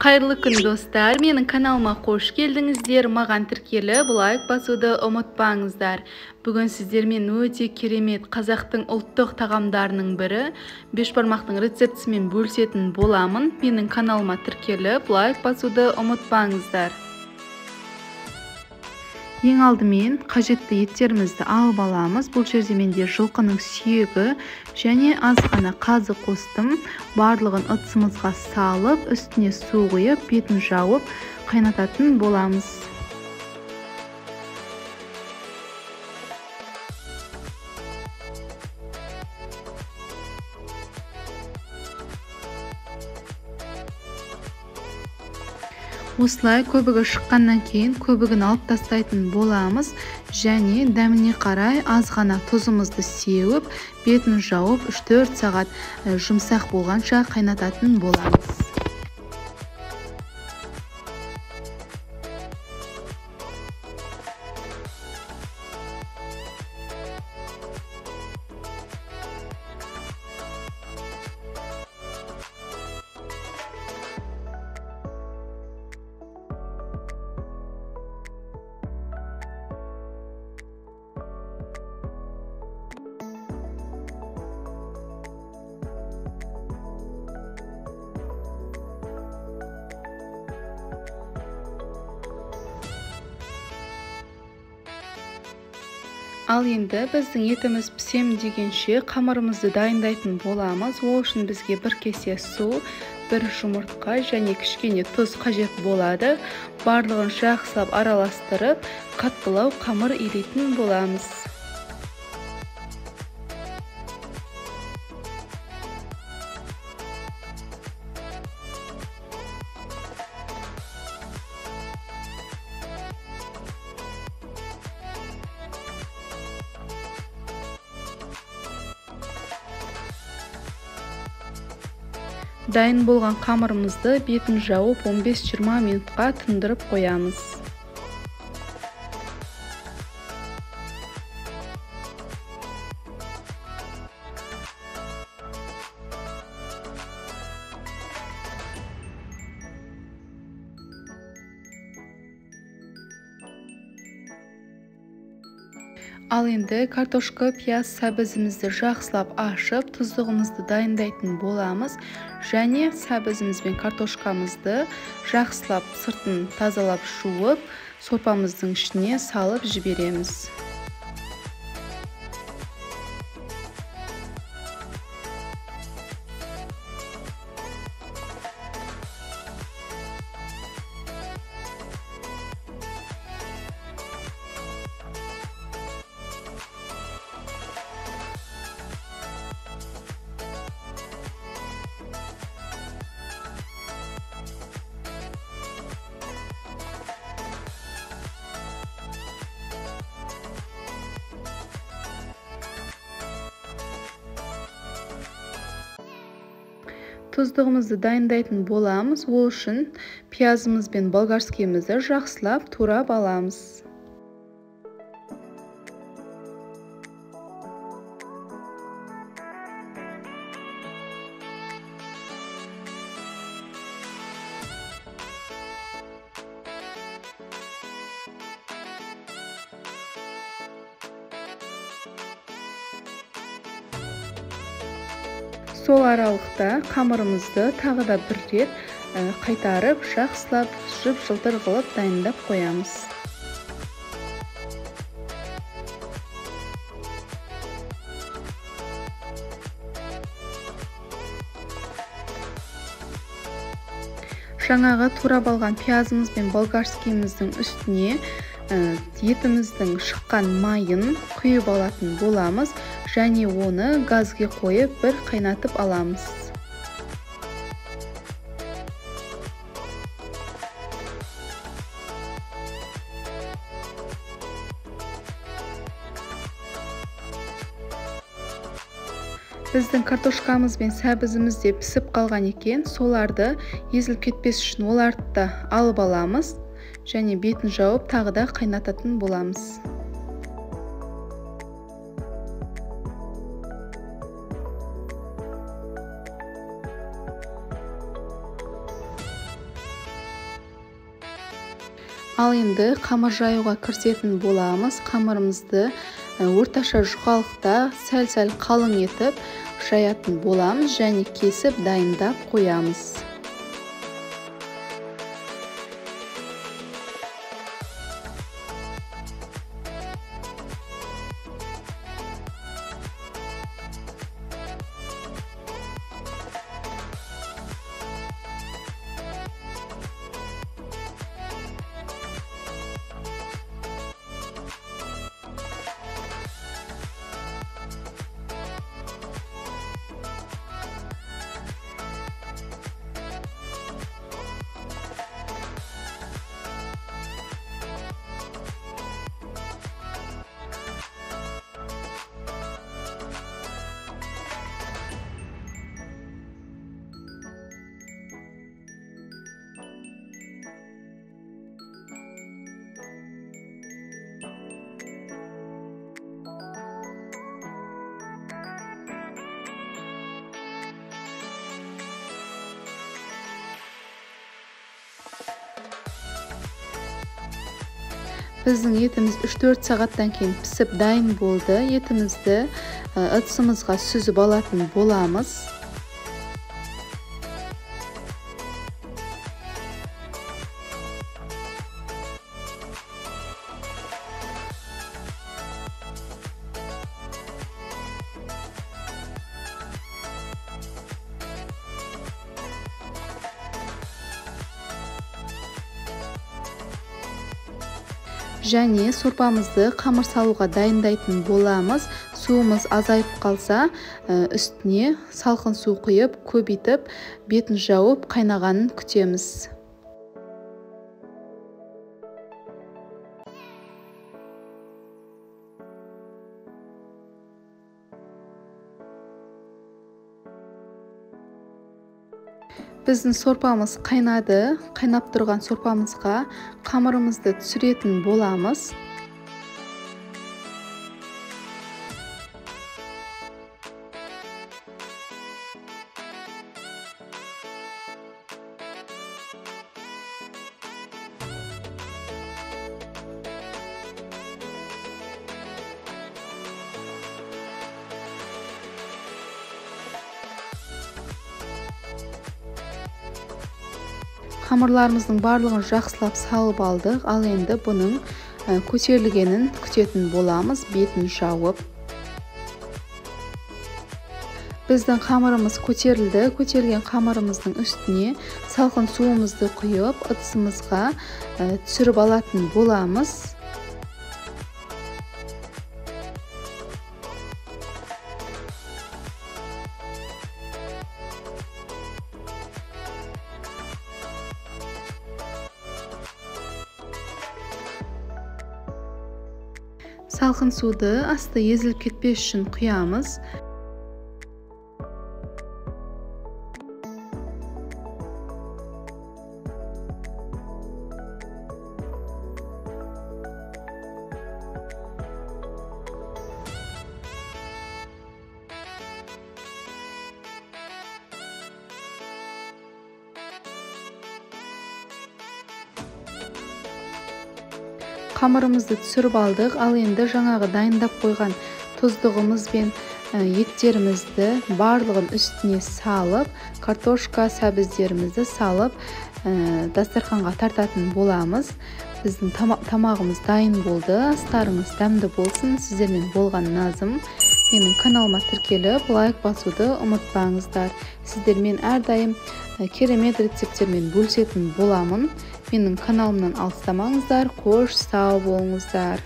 Қайырлы күн достар, менің каналыма қош келдіңіздер. Маған тіркеліп лайк басуды ұмытпаңыздар. Бүгін сіздермен өте керемет қазақтың ұлттық тағамдарының бірі бешбармақтың рецептісімен бөлісетін боламын. Менің каналыма тіркеліп лайк басуды ұмытпаңыздар. Ең алдымен қажетті еттерімізді алып аламыз. Бұл жерде менде жылқының сүйегі және аз ғана қазы қостым. Барлығын ыдысымызға салып, үстіне су құйып, бетін жауып қайнататын боламыз. Осылай көбігі шыққаннан кейін көбігін алып тастайтын боламыз және дәміне қарай аз ғана тұзымызды сеуіп, бетін жауып 3-4 сағат жұмсақ болғанша қайнататын боламыз. Ал енді біздің етіміз пісем дегенше қамырымызды дайындайтын боламыз. Ол үшін бізге 1 кесе су, 1 жұмыртқа және кішкене тұз қажет болады. Барлығын жақсылап араластырып, қаттылау қамыр илейтін боламыз. Дайын болған қамырымызды бетін жауып 15-20 минутқа тындырып қоямыз. Ал енді картошка, пияз, сәбізімізді жақсылап ашып, тұздығымызды дайындайтын боламыз. Және сәбізіміз бен картошкамызды жақсылап сыртын тазалап жуып, сорпамыздың ішіне салып жібереміз. Тұздығымызды дайындайтын боламыз. Ол үшін пиязымыз бен болгарскийімізді жақсылап турап аламыз. Сол аралықта қамырымызды тағы да 1 рет қайтарып, жақсылап жып-жылтыр қылып дайындап қоямыз. Жаңағы турап алған пиязымыз бен болгарскийіміздің үстіне етіміздің шыққан майын құйып алатын боламыз. Және оны газге қойып 1 қайнатып аламыз. Біздің картошкамыз бен сәбізіміз де пісіп қалған екен. Соларды езіліп кетпес үшін оларды да алып аламыз. Және бетін жауып тағы да қайнататын боламыз. Ал енді қамыр жаюға кірісетін боламыз. Қамырымызды орташа жұқалықта сәл-сәл қалың етіп жаятын боламыз және кесіп дайындап қоямыз. Біздің етіміз 3-4 сағаттан кейін пісіп дайын болды. Етімізді ыдысымызға сүзіп алатын боламыз. Және сорпамызды қамыр салуға дайындайтын боламыз. Суымыз азайып қалса, үстіне салқын су құйып, көбейтіп, бетін жауып қайнағанын күтеміз. Біздің сорпамыз қайнады. Қайнап тұрған сорпамызға қамырымызды түсіретін боламыз. Қамырларымыздың барлығын жақсылап салып алдық. Ал енді бұның көтерілгенін күтетін боламыз, бетін жауып. Біздің қамырымыз көтерілді. Көтерілген қамырымыздың үстіне салқын суымызды құйып, ыдысымызға түсіріп алатын боламыз. Салқын суды асты езіліп кетпес үшін құямыз. Қамырымызды түсіріп алдық. Ал енді жаңағы дайындап қойған тұздығымыз бен еттерімізді барлығын үстіне салып, картошка, сәбіздерімізді салып, дастарханға тартатын боламыз. Біздің тамағымыз дайын болды. Астарыңыз дәмді болсын. Сіздермен болған Назым. Менің каналыма тіркеліп, лайк басуды ұмытпаңыздар. Сіздермен әрдайым керемет рецепттермен бөлісетін боламын. Менің каналымнан алыстамаңыздар. Қош сау болыңыздар.